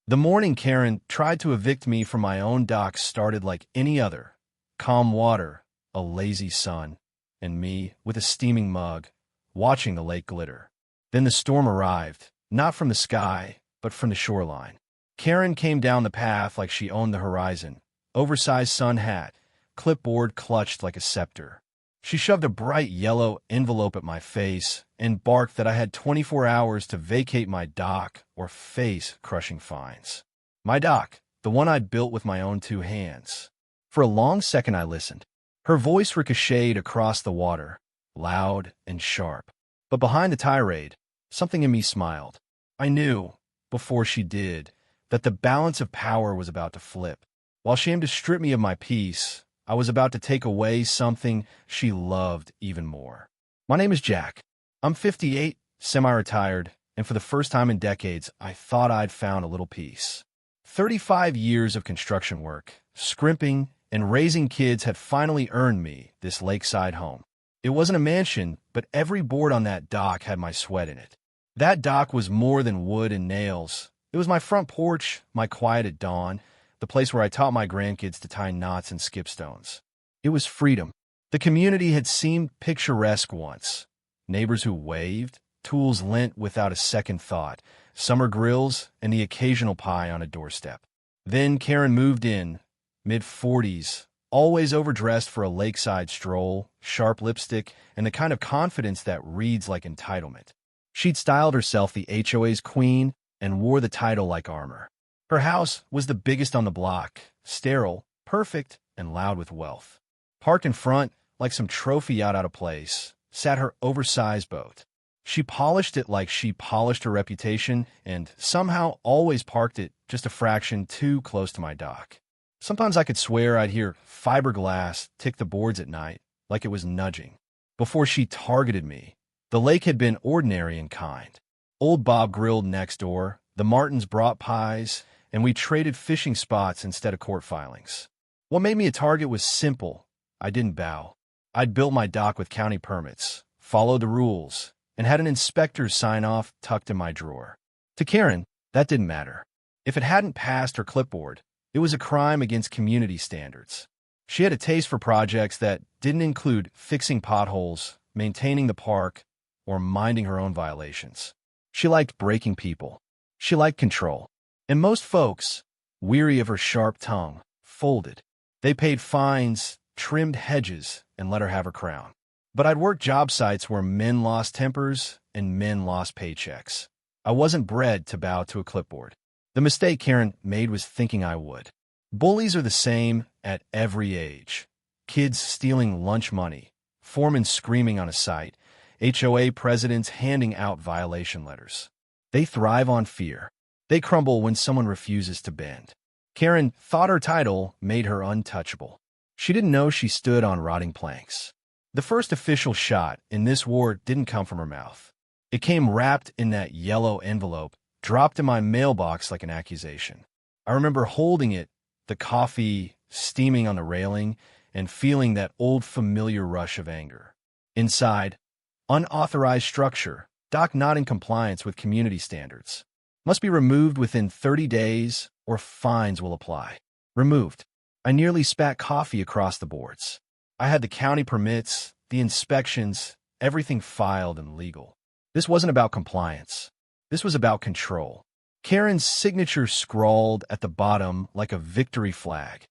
The morning Karen tried to evict me from my own dock started like any other. Calm water, a lazy sun, and me, with a steaming mug, watching the lake glitter. Then the storm arrived, not from the sky, but from the shoreline. Karen came down the path like she owned the horizon, oversized sun hat, clipboard clutched like a scepter. She shoved a bright yellow envelope at my face and barked that I had 24 hours to vacate my dock or face crushing fines. My dock, the one I'd built with my own two hands. For a long second I listened. Her voice ricocheted across the water, loud and sharp. But behind the tirade, something in me smiled. I knew, before she did, that the balance of power was about to flip. While she aimed to strip me of my peace, I was about to take away something she loved even more. My name is Jack. I'm 58, semi-retired, and for the first time in decades, I thought I'd found a little peace. 35 years of construction work, scrimping, and raising kids had finally earned me this lakeside home. It wasn't a mansion, but every board on that dock had my sweat in it. That dock was more than wood and nails. It was my front porch, my quiet at dawn, the place where I taught my grandkids to tie knots and skip stones. It was freedom. The community had seemed picturesque once. Neighbors who waved, tools lent without a second thought, summer grills, and the occasional pie on a doorstep. Then Karen moved in, mid-40s, always overdressed for a lakeside stroll, sharp lipstick, and the kind of confidence that reads like entitlement. She'd styled herself the HOA's queen and wore the title like armor. Her house was the biggest on the block, sterile, perfect, and loud with wealth. Parked in front, like some trophy yacht out of place, sat her oversized boat. She polished it like she polished her reputation and somehow always parked it just a fraction too close to my dock. Sometimes I could swear I'd hear fiberglass tick the boards at night, like it was nudging. Before she targeted me, the lake had been ordinary and kind. Old Bob grilled next door, the Martins brought pies, and we traded fishing spots instead of court filings. What made me a target was simple. I didn't bow. I'd built my dock with county permits, followed the rules, and had an inspector's sign-off tucked in my drawer. To Karen, that didn't matter. If it hadn't passed her clipboard, it was a crime against community standards. She had a taste for projects that didn't include fixing potholes, maintaining the park, or minding her own violations. She liked breaking people. She liked control. And most folks, weary of her sharp tongue, folded. They paid fines, trimmed hedges, and let her have her crown. But I'd worked job sites where men lost tempers and men lost paychecks. I wasn't bred to bow to a clipboard. The mistake Karen made was thinking I would. Bullies are the same at every age. Kids stealing lunch money, foremen screaming on a site, HOA presidents handing out violation letters. They thrive on fear. They crumble when someone refuses to bend. Karen thought her title made her untouchable. She didn't know she stood on rotting planks. The first official shot in this war didn't come from her mouth. It came wrapped in that yellow envelope, dropped in my mailbox like an accusation. I remember holding it, the coffee steaming on the railing, and feeling that old familiar rush of anger. Inside, unauthorized structure, dock not in compliance with community standards. Must be removed within 30 days or fines will apply. Removed. I nearly spat coffee across the boards. I had the county permits, the inspections, everything filed and legal. This wasn't about compliance. This was about control. Karen's signature scrawled at the bottom like a victory flag.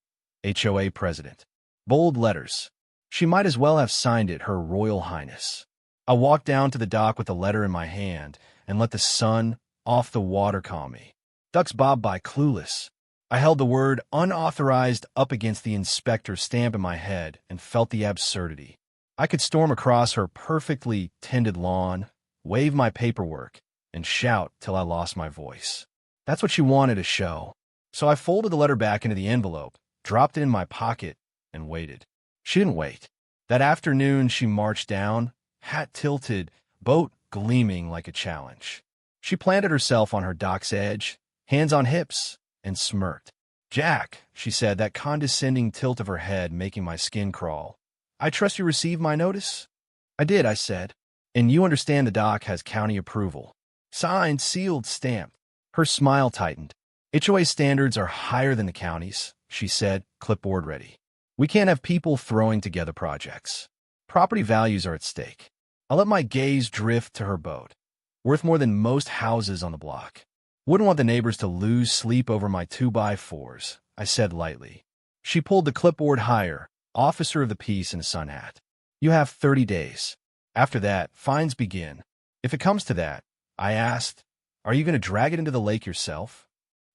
HOA President. Bold letters. She might as well have signed it Her Royal Highness. I walked down to the dock with the letter in my hand and let the sun off the water calm me. Ducks bob by clueless. I held the word unauthorized up against the inspector's stamp in my head and felt the absurdity. I could storm across her perfectly tended lawn, wave my paperwork, and shout till I lost my voice. That's what she wanted to show. So I folded the letter back into the envelope, dropped it in my pocket, and waited. She didn't wait. That afternoon she marched down, hat tilted, boat gleaming like a challenge. She planted herself on her dock's edge, hands on hips, and smirked. "Jack," she said, that condescending tilt of her head making my skin crawl. "I trust you received my notice?" "I did," I said. "And you understand the dock has county approval." Signed, sealed, stamped. Her smile tightened. HOA standards are higher than the county's, she said, clipboard ready. We can't have people throwing together projects. Property values are at stake. I let my gaze drift to her boat, worth more than most houses on the block. Wouldn't want the neighbors to lose sleep over my 2x4s, I said lightly. She pulled the clipboard higher, officer of the peace in a sun hat. You have 30 days. After that, fines begin. If it comes to that, I asked, are you going to drag it into the lake yourself?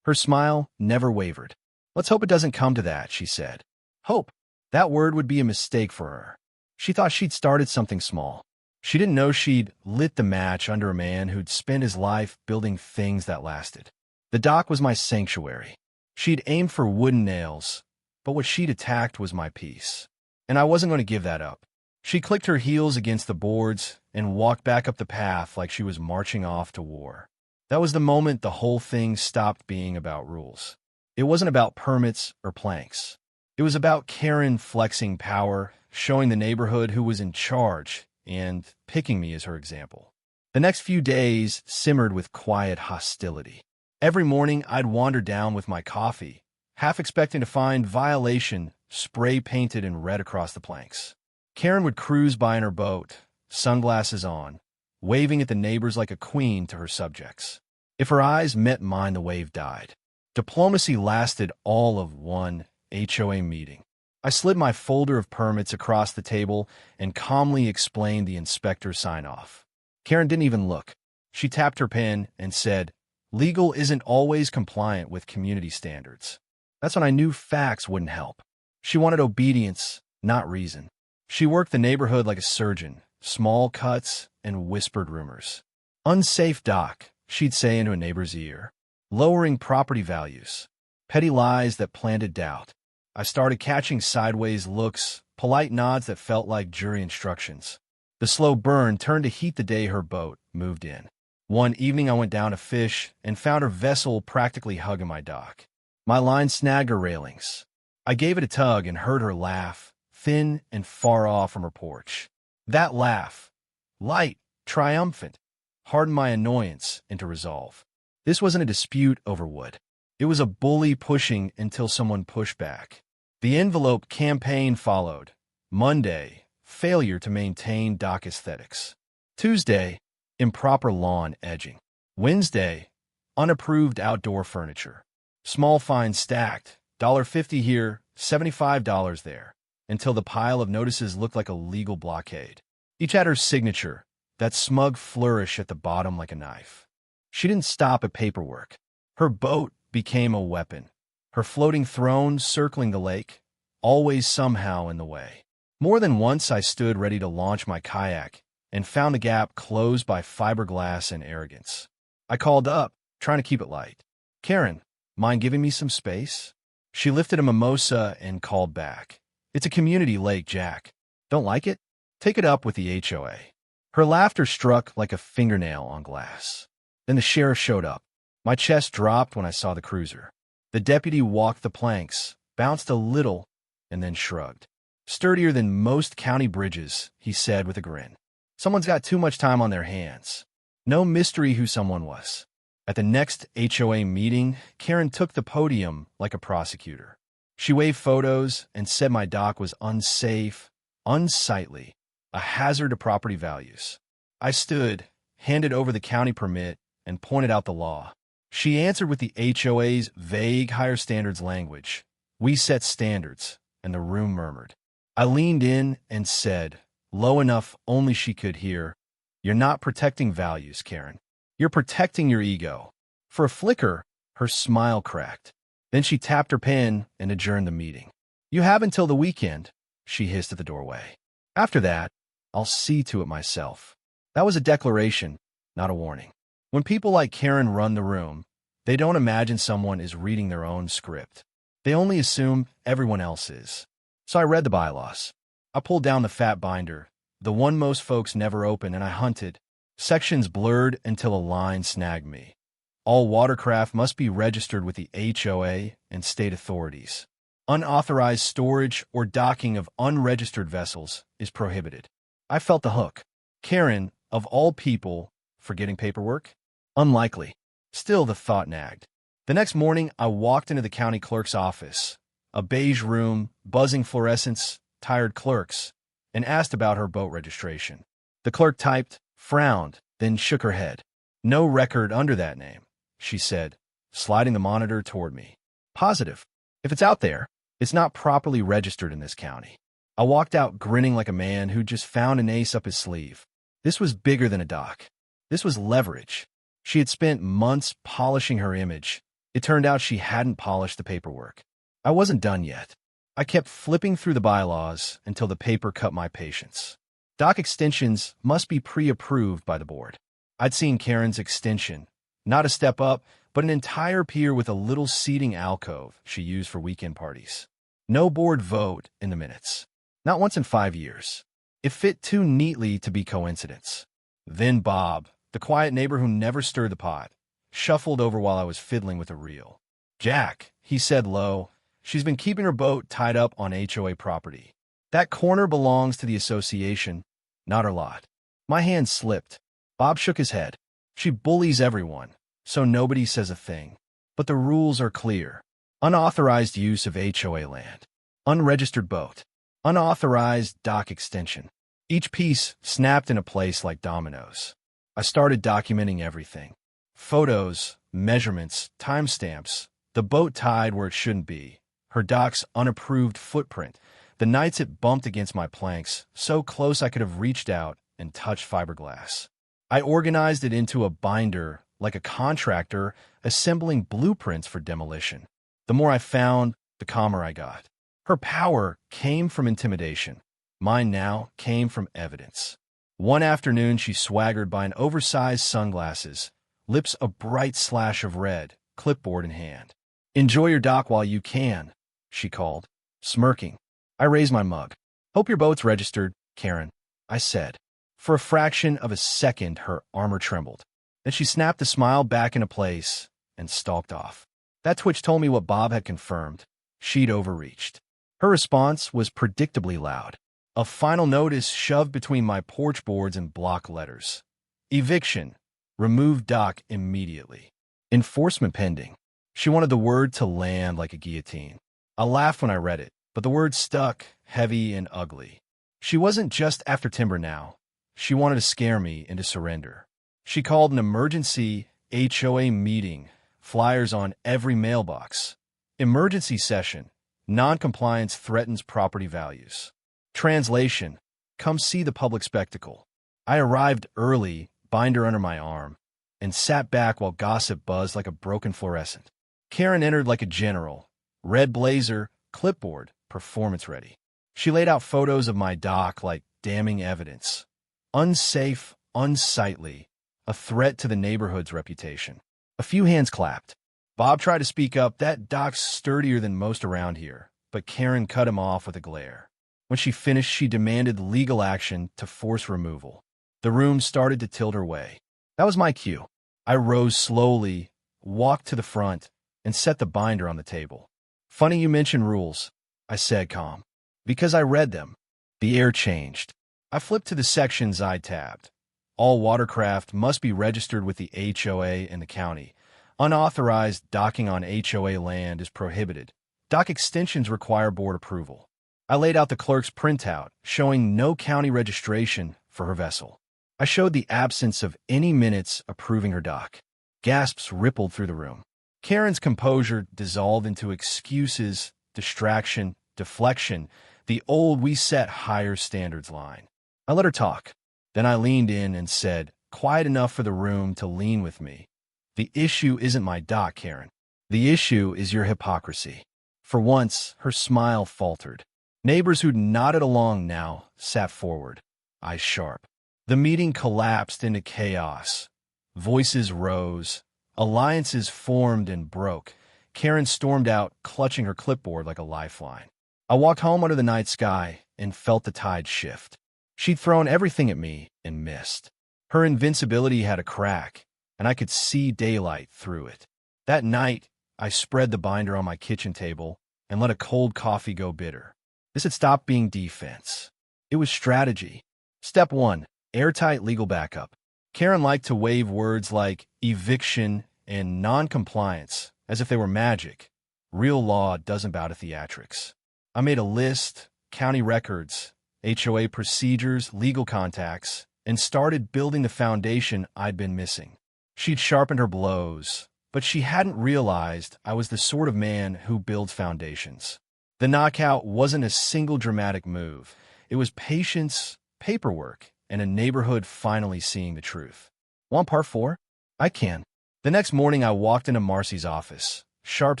Her smile never wavered. Let's hope it doesn't come to that, she said. Hope. That word would be a mistake for her. She thought she'd started something small. She didn't know she'd lit the match under a man who'd spent his life building things that lasted. The dock was my sanctuary. She'd aimed for wooden nails, but what she'd attacked was my peace. And I wasn't going to give that up. She clicked her heels against the boards and walked back up the path like she was marching off to war. That was the moment the whole thing stopped being about rules. It wasn't about permits or planks. It was about Karen flexing power, showing the neighborhood who was in charge, and picking me as her example. The next few days simmered with quiet hostility. Every morning, I'd wander down with my coffee, half expecting to find violation spray-painted in red across the planks. Karen would cruise by in her boat, sunglasses on, waving at the neighbors like a queen to her subjects. If her eyes met mine, the wave died. Diplomacy lasted all of one HOA meeting. I slid my folder of permits across the table and calmly explained the inspector's sign-off. Karen didn't even look. She tapped her pen and said, "Legal isn't always compliant with community standards." That's when I knew facts wouldn't help. She wanted obedience, not reason. She worked the neighborhood like a surgeon, small cuts and whispered rumors. Unsafe dock, she'd say into a neighbor's ear. Lowering property values. Petty lies that planted doubt. I started catching sideways looks, polite nods that felt like jury instructions. The slow burn turned to heat the day her boat moved in. One evening I went down to fish and found her vessel practically hugging my dock. My line snagged her railings. I gave it a tug and heard her laugh, thin and far off from her porch. That laugh, light, triumphant, hardened my annoyance into resolve. This wasn't a dispute over wood. It was a bully pushing until someone pushed back. The envelope campaign followed. Monday, failure to maintain dock aesthetics. Tuesday, improper lawn edging. Wednesday, unapproved outdoor furniture. Small fines stacked, $1.50 here, $75 there, until the pile of notices looked like a legal blockade. Each had her signature, that smug flourish at the bottom like a knife. She didn't stop at paperwork. Her boat became a weapon. Her floating throne circling the lake, always somehow in the way. More than once I stood ready to launch my kayak and found the gap closed by fiberglass and arrogance. I called up, trying to keep it light. "Karen, mind giving me some space?" She lifted a mimosa and called back. "It's a community lake, Jack. Don't like it? Take it up with the HOA." Her laughter struck like a fingernail on glass. Then the sheriff showed up. My chest dropped when I saw the cruiser. The deputy walked the planks, bounced a little, and then shrugged. "Sturdier than most county bridges," he said with a grin. "Someone's got too much time on their hands." No mystery who someone was. At the next HOA meeting, Karen took the podium like a prosecutor. She waved photos and said my dock was unsafe, unsightly, a hazard to property values. I stood, handed over the county permit, and pointed out the law. She answered with the HOA's vague higher standards language. "We set standards," and the room murmured. I leaned in and said, low enough only she could hear, "You're not protecting values, Karen. You're protecting your ego." For a flicker, her smile cracked. Then she tapped her pen and adjourned the meeting. "You have until the weekend," she hissed at the doorway. "After that, I'll see to it myself." That was a declaration, not a warning. When people like Karen run the room, they don't imagine someone is reading their own script. They only assume everyone else is. So I read the bylaws. I pulled down the fat binder, the one most folks never open, and I hunted. Sections blurred until a line snagged me. All watercraft must be registered with the HOA and state authorities. Unauthorized storage or docking of unregistered vessels is prohibited. I felt the hook. Karen, of all people, forgetting paperwork? Unlikely. Still, the thought nagged. The next morning, I walked into the county clerk's office, a beige room, buzzing fluorescents, tired clerks, and asked about her boat registration. The clerk typed, frowned, then shook her head. "No record under that name," she said, sliding the monitor toward me. "Positive. If it's out there, it's not properly registered in this county." I walked out grinning like a man who'd just found an ace up his sleeve. This was bigger than a doc. This was leverage. She had spent months polishing her image. It turned out she hadn't polished the paperwork. I wasn't done yet. I kept flipping through the bylaws until the paper cut my patience. Doc extensions must be pre-approved by the board. I'd seen Karen's extension. Not a step up, but an entire pier with a little seating alcove she used for weekend parties. No board vote in the minutes. Not once in 5 years. It fit too neatly to be coincidence. Then Bob, the quiet neighbor who never stirred the pot, shuffled over while I was fiddling with a reel. "Jack," he said low, "she's been keeping her boat tied up on HOA property. That corner belongs to the association, not her lot." My hand slipped. Bob shook his head. "She bullies everyone, so nobody says a thing. But the rules are clear. Unauthorized use of HOA land. Unregistered boat. Unauthorized dock extension." Each piece snapped into place like dominoes. I started documenting everything. Photos, measurements, timestamps, the boat tied where it shouldn't be, her dock's unapproved footprint, the nights it bumped against my planks, so close I could have reached out and touched fiberglass. I organized it into a binder like a contractor assembling blueprints for demolition. The more I found, the calmer I got. Her power came from intimidation. Mine now came from evidence. One afternoon, she swaggered by in oversized sunglasses, lips a bright slash of red, clipboard in hand. "Enjoy your dock while you can," she called, smirking. I raised my mug. "Hope your boat's registered, Karen," I said. For a fraction of a second, her armor trembled. Then she snapped the smile back into place and stalked off. That twitch told me what Bob had confirmed. She'd overreached. Her response was predictably loud. A final notice shoved between my porch boards in block letters. Eviction. Remove dock immediately. Enforcement pending. She wanted the word to land like a guillotine. I laughed when I read it, but the word stuck, heavy and ugly. She wasn't just after timber now. She wanted to scare me into surrender. She called an emergency HOA meeting, flyers on every mailbox. Emergency session. Non-compliance threatens property values. Translation. Come see the public spectacle. I arrived early, binder under my arm, and sat back while gossip buzzed like a broken fluorescent. Karen entered like a general. Red blazer, clipboard, performance ready. She laid out photos of my dock like damning evidence. Unsafe, unsightly, a threat to the neighborhood's reputation. A few hands clapped. Bob tried to speak up. "That dock's sturdier than most around here," but Karen cut him off with a glare. When she finished, she demanded legal action to force removal. The room started to tilt her way. That was my cue. I rose slowly, walked to the front, and set the binder on the table. "Funny you mention rules," I said calm. "Because I read them." The air changed. I flipped to the sections I tabbed. All watercraft must be registered with the HOA in the county. Unauthorized docking on HOA land is prohibited. Dock extensions require board approval. I laid out the clerk's printout, showing no county registration for her vessel. I showed the absence of any minutes approving her dock. Gasps rippled through the room. Karen's composure dissolved into excuses, distraction, deflection, the old "we set higher standards" line. I let her talk. Then I leaned in and said, quiet enough for the room to lean with me, "The issue isn't my dock, Karen. The issue is your hypocrisy." For once, her smile faltered. Neighbors who'd nodded along now sat forward, eyes sharp. The meeting collapsed into chaos. Voices rose. Alliances formed and broke. Karen stormed out, clutching her clipboard like a lifeline. I walked home under the night sky and felt the tide shift. She'd thrown everything at me and missed. Her invincibility had a crack, and I could see daylight through it. That night, I spread the binder on my kitchen table and let a cold coffee go bitter. This had stopped being defense. It was strategy. Step 1, airtight legal backup. Karen liked to wave words like eviction and non-compliance as if they were magic. Real law doesn't bow to theatrics. I made a list, county records, HOA procedures, legal contacts, and started building the foundation I'd been missing. She'd sharpened her blows, but she hadn't realized I was the sort of man who builds foundations. The knockout wasn't a single dramatic move. It was patience, paperwork, and a neighborhood finally seeing the truth. Want part 4? I can. The next morning I walked into Marcy's office, sharp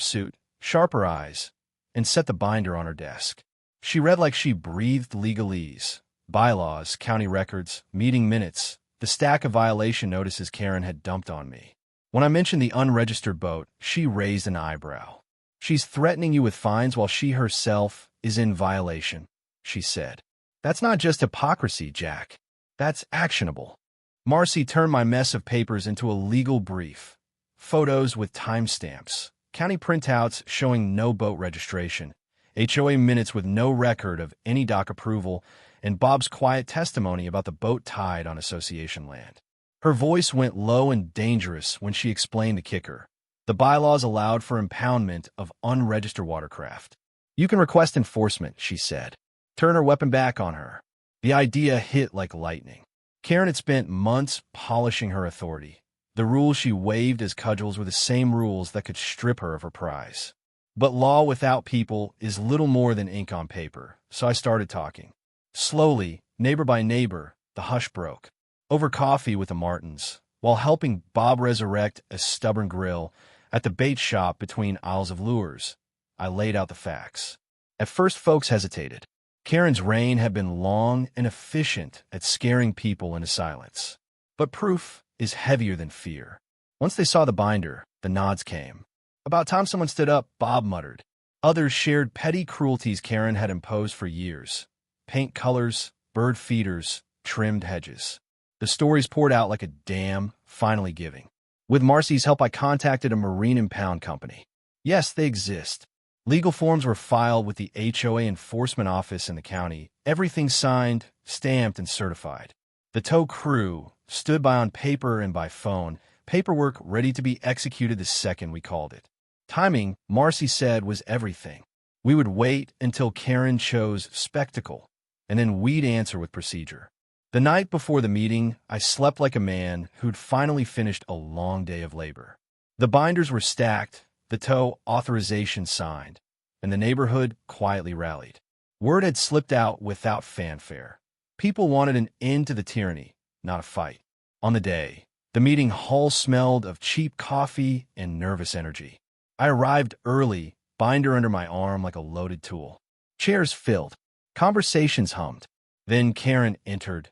suit, sharper eyes, and set the binder on her desk. She read like she breathed legalese, bylaws, county records, meeting minutes, the stack of violation notices Karen had dumped on me. When I mentioned the unregistered boat, she raised an eyebrow. She's threatening you with fines while she herself is in violation, she said. That's not just hypocrisy, Jack. That's actionable. Marcy turned my mess of papers into a legal brief. Photos with timestamps, county printouts showing no boat registration, HOA minutes with no record of any dock approval, and Bob's quiet testimony about the boat tied on association land. Her voice went low and dangerous when she explained the kicker. The bylaws allowed for impoundment of unregistered watercraft. You can request enforcement, she said. Turn her weapon back on her. The idea hit like lightning. Karen had spent months polishing her authority. The rules she waved as cudgels were the same rules that could strip her of her prize. But law without people is little more than ink on paper, so I started talking. Slowly, neighbor by neighbor, the hush broke. Over coffee with the Martins, while helping Bob resurrect a stubborn grill at the bait shop between aisles of lures, I laid out the facts. At first, folks hesitated. Karen's reign had been long and efficient at scaring people into silence. But proof is heavier than fear. Once they saw the binder, the nods came. About time someone stood up, Bob muttered. Others shared petty cruelties Karen had imposed for years. Paint colors, bird feeders, trimmed hedges. The stories poured out like a dam, finally giving. With Marcy's help, I contacted a marine impound company. Yes, they exist. Legal forms were filed with the HOA enforcement office in the county, everything signed, stamped, and certified. The tow crew stood by on paper and by phone, paperwork ready to be executed the second we called it. Timing, Marcy said, was everything. We would wait until Karen chose spectacle, and then we'd answer with procedure. The night before the meeting, I slept like a man who'd finally finished a long day of labor. The binders were stacked, the tow authorization signed, and the neighborhood quietly rallied. Word had slipped out without fanfare. People wanted an end to the tyranny, not a fight. On the day, the meeting hall smelled of cheap coffee and nervous energy. I arrived early, binder under my arm like a loaded tool. Chairs filled. Conversations hummed. Then Karen entered.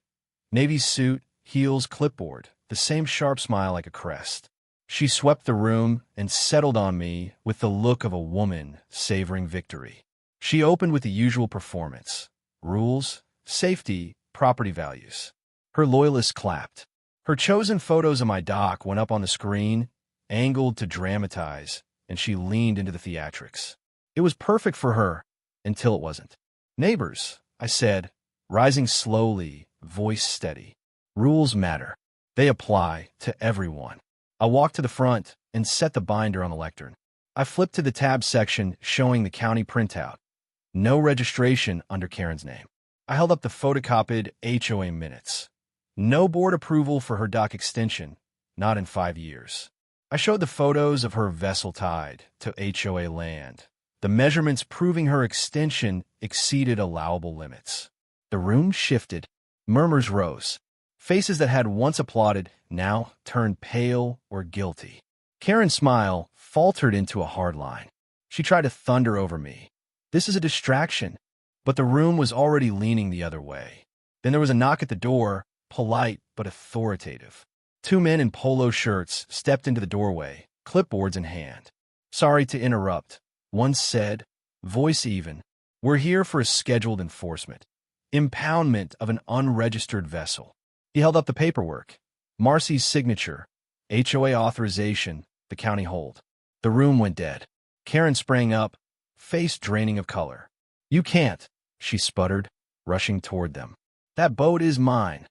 Navy suit, heels, clipboard, the same sharp smile like a crest. She swept the room and settled on me with the look of a woman savoring victory. She opened with the usual performance. Rules, safety, property values. Her loyalists clapped. Her chosen photos of my dock went up on the screen, angled to dramatize, and she leaned into the theatrics. It was perfect for her, until it wasn't. Neighbors, I said, rising slowly, voice steady. Rules matter. They apply to everyone. I walked to the front and set the binder on the lectern. I flipped to the tab section showing the county printout. No registration under Karen's name. I held up the photocopied HOA minutes. No board approval for her dock extension, not in 5 years. I showed the photos of her vessel tied to HOA land, the measurements proving her extension exceeded allowable limits. The room shifted. Murmurs rose. Faces that had once applauded now turned pale or guilty. Karen's smile faltered into a hard line. She tried to thunder over me. This is a distraction. But the room was already leaning the other way. Then there was a knock at the door, polite but authoritative. 2 men in polo shirts stepped into the doorway, clipboards in hand. Sorry to interrupt, one said, voice even. We're here for a scheduled enforcement. Impoundment of an unregistered vessel. He held up the paperwork. Marcy's signature, HOA authorization, the county hold. The room went dead. Karen sprang up, face draining of color. You can't, she sputtered, rushing toward them. That boat is mine.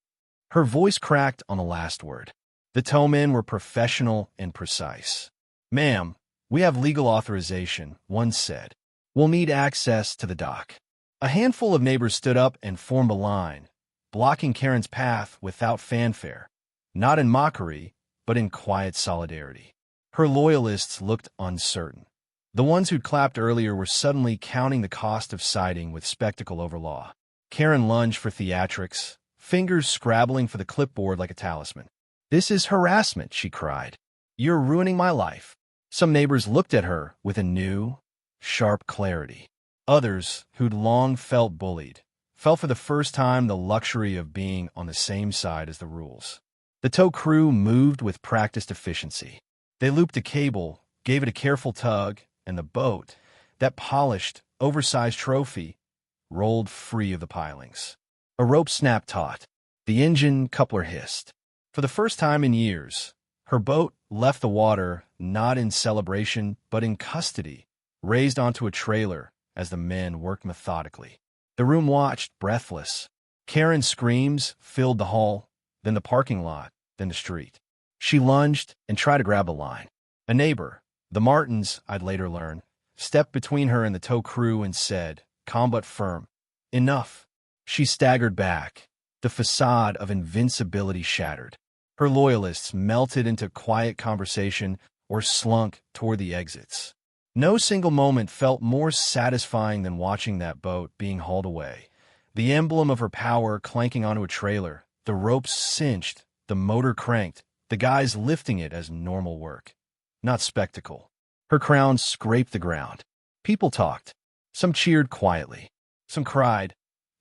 Her voice cracked on the last word. The towmen were professional and precise. Ma'am, "We have legal authorization," one said. "We'll need access to the dock." A handful of neighbors stood up and formed a line, blocking Karen's path without fanfare, not in mockery, but in quiet solidarity. Her loyalists looked uncertain. The ones who'd clapped earlier were suddenly counting the cost of siding with spectacle over law. Karen lunged for theatrics, fingers scrabbling for the clipboard like a talisman. "This is harassment," she cried. "You're ruining my life." Some neighbors looked at her with a new, sharp clarity. Others, who'd long felt bullied, felt for the first time the luxury of being on the same side as the rules. The tow crew moved with practiced efficiency. They looped a cable, gave it a careful tug, and the boat, that polished, oversized trophy, rolled free of the pilings. A rope snapped taut. The engine coupler hissed. For the first time in years, her boat left the water not in celebration but in custody, raised onto a trailer as the men worked methodically. The room watched, breathless. Karen's screams filled the hall, then the parking lot, then the street. She lunged and tried to grab a line. A neighbor, the Martins, I'd later learn, stepped between her and the tow crew and said, calm but firm, "Enough." She staggered back, the facade of invincibility shattered. Her loyalists melted into quiet conversation or slunk toward the exits. No single moment felt more satisfying than watching that boat being hauled away. The emblem of her power clanking onto a trailer, the ropes cinched, the motor cranked, the guys lifting it as normal work, not spectacle. Her crown scraped the ground. People talked. Some cheered quietly. Some cried.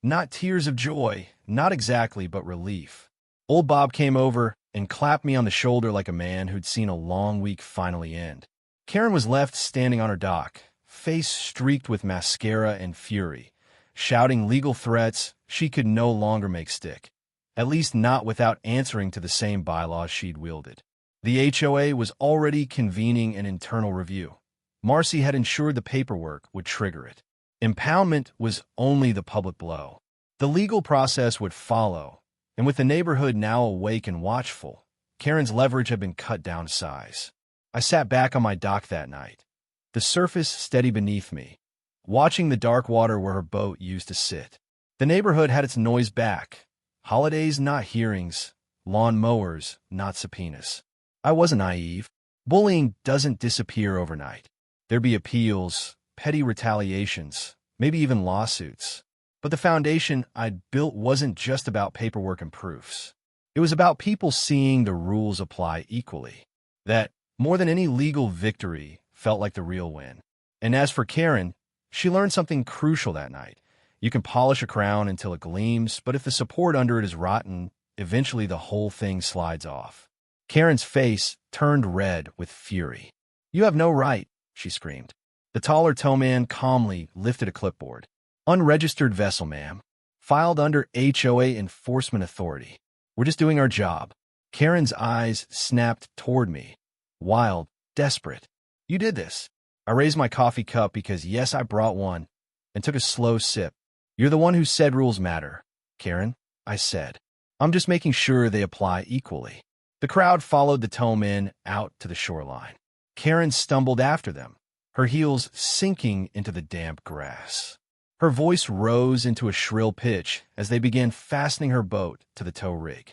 Not tears of joy, not exactly, but relief. Old Bob came over and clapped me on the shoulder like a man who'd seen a long week finally end. Karen was left standing on her dock, face streaked with mascara and fury, shouting legal threats she could no longer make stick, at least not without answering to the same bylaws she'd wielded. The HOA was already convening an internal review. Marcy had ensured the paperwork would trigger it. Impoundment was only the public blow. The legal process would follow, and with the neighborhood now awake and watchful, Karen's leverage had been cut down to size. I sat back on my dock that night, the surface steady beneath me, watching the dark water where her boat used to sit. The neighborhood had its noise back. Holidays, not hearings. Lawn mowers, not subpoenas. I wasn't naive. Bullying doesn't disappear overnight. There'd be appeals, petty retaliations, maybe even lawsuits. But the foundation I'd built wasn't just about paperwork and proofs. It was about people seeing the rules apply equally. That, more than any legal victory, felt like the real win. And as for Karen, she learned something crucial that night. You can polish a crown until it gleams, but if the support under it is rotten, eventually the whole thing slides off. Karen's face turned red with fury. "You have no right," she screamed. The taller towman calmly lifted a clipboard. "Unregistered vessel, ma'am. Filed under HOA Enforcement Authority. We're just doing our job." Karen's eyes snapped toward me, wild, desperate. "You did this." I raised my coffee cup because, yes, I brought one, and took a slow sip. "You're the one who said rules matter, Karen," I said. "I'm just making sure they apply equally." The crowd followed the towmen out to the shoreline. Karen stumbled after them, her heels sinking into the damp grass. Her voice rose into a shrill pitch as they began fastening her boat to the tow rig.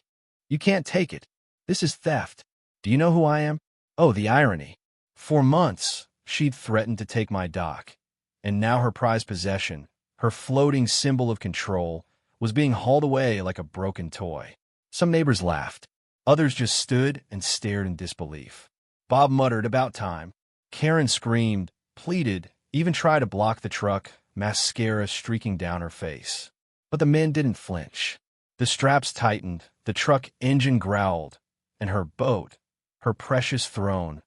"You can't take it. This is theft. Do you know who I am?" Oh, the irony. For months, she'd threatened to take my dock, and now her prized possession, her floating symbol of control, was being hauled away like a broken toy. Some neighbors laughed. Others just stood and stared in disbelief. Bob muttered, "About time." Karen screamed, pleaded, even tried to block the truck, mascara streaking down her face. But the men didn't flinch. The straps tightened, the truck engine growled, and her boat, her precious throne,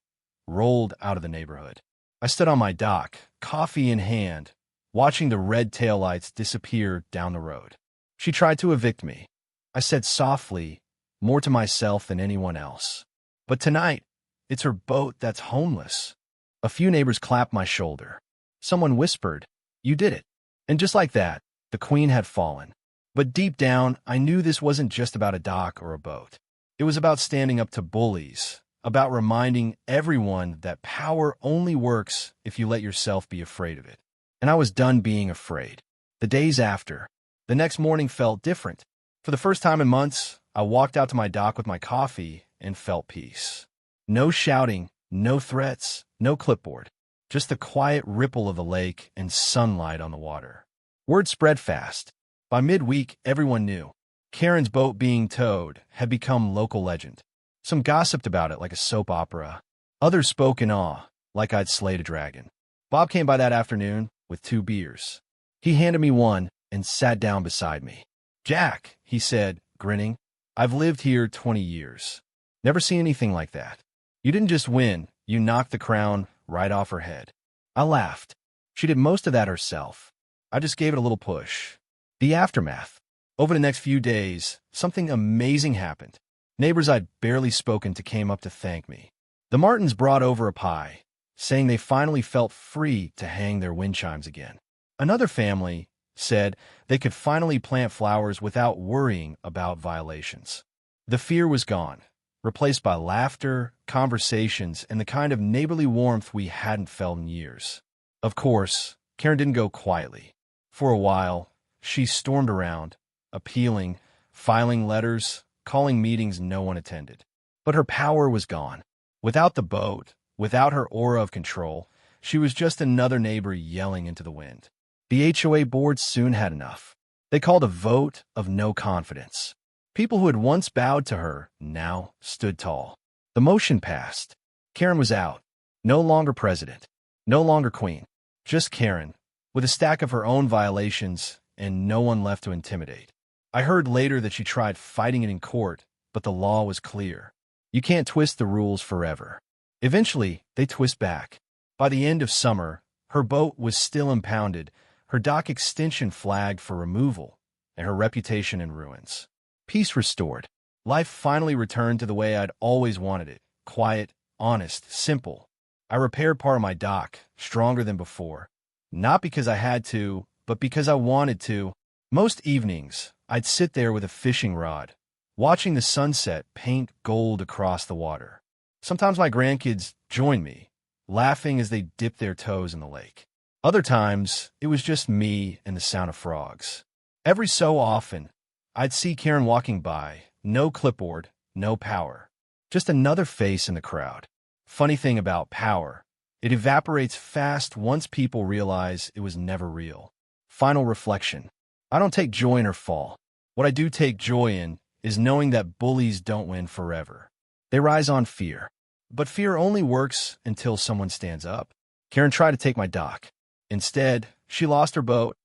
rolled out of the neighborhood. I stood on my dock, coffee in hand, watching the red taillights disappear down the road. She tried to evict me. I said softly, more to myself than anyone else. But tonight, it's her boat that's homeless. A few neighbors clapped my shoulder. Someone whispered, "You did it." And just like that, the queen had fallen. But deep down, I knew this wasn't just about a dock or a boat. It was about standing up to bullies, about reminding everyone that power only works if you let yourself be afraid of it. And I was done being afraid. The days after, the next morning felt different. For the first time in months, I walked out to my dock with my coffee and felt peace. No shouting, no threats, no clipboard. Just the quiet ripple of the lake and sunlight on the water. Word spread fast. By midweek, everyone knew. Karen's boat being towed had become local legend. Some gossiped about it like a soap opera. Others spoke in awe, like I'd slayed a dragon. Bob came by that afternoon with 2 beers. He handed me one and sat down beside me. "Jack," he said, grinning, "I've lived here 20 years. Never seen anything like that. You didn't just win, you knocked the crown right off her head." I laughed. She did most of that herself. I just gave it a little push. The aftermath. Over the next few days, something amazing happened. Neighbors I'd barely spoken to came up to thank me. The Martins brought over a pie, saying they finally felt free to hang their wind chimes again. Another family said they could finally plant flowers without worrying about violations. The fear was gone, replaced by laughter, conversations, and the kind of neighborly warmth we hadn't felt in years. Of course, Karen didn't go quietly. For a while, she stormed around, appealing, filing letters, calling meetings no one attended. But her power was gone. Without the boat, without her aura of control, she was just another neighbor yelling into the wind. The HOA board soon had enough. They called a vote of no confidence. People who had once bowed to her now stood tall. The motion passed. Karen was out. No longer president. No longer queen. Just Karen, with a stack of her own violations and no one left to intimidate. I heard later that she tried fighting it in court, but the law was clear. You can't twist the rules forever. Eventually, they twist back. By the end of summer, her boat was still impounded, her dock extension flagged for removal, and her reputation in ruins. Peace restored. Life finally returned to the way I'd always wanted it. Quiet, honest, simple. I repaired part of my dock, stronger than before. Not because I had to, but because I wanted to. Most evenings, I'd sit there with a fishing rod, watching the sunset paint gold across the water. Sometimes my grandkids joined me, laughing as they dipped their toes in the lake. Other times, it was just me and the sound of frogs. Every so often, I'd see Karen walking by, no clipboard, no power. Just another face in the crowd. Funny thing about power, it evaporates fast once people realize it was never real. Final reflection. I don't take joy in her fall. What I do take joy in is knowing that bullies don't win forever. They rise on fear. But fear only works until someone stands up. Karen tried to take my dock. Instead, she lost her boat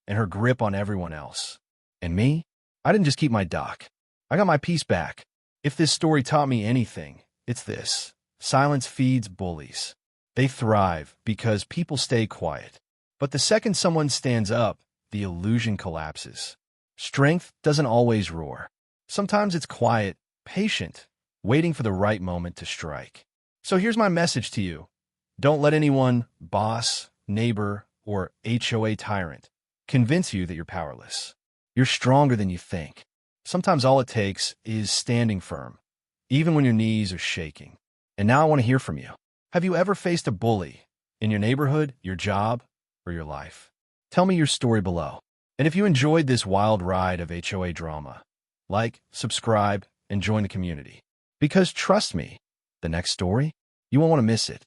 and her grip on everyone else. And me? I didn't just keep my dock. I got my peace back. If this story taught me anything, it's this. Silence feeds bullies. They thrive because people stay quiet. But the second someone stands up, the illusion collapses. Strength doesn't always roar. Sometimes it's quiet, patient, waiting for the right moment to strike. So here's my message to you. Don't let anyone, boss, neighbor, or HOA tyrant, convince you that you're powerless. You're stronger than you think. Sometimes all it takes is standing firm, even when your knees are shaking. And now I want to hear from you. Have you ever faced a bully in your neighborhood, your job, or your life? Tell me your story below. And if you enjoyed this wild ride of HOA drama, like, subscribe, and join the community. Because trust me, the next story, you won't want to miss it.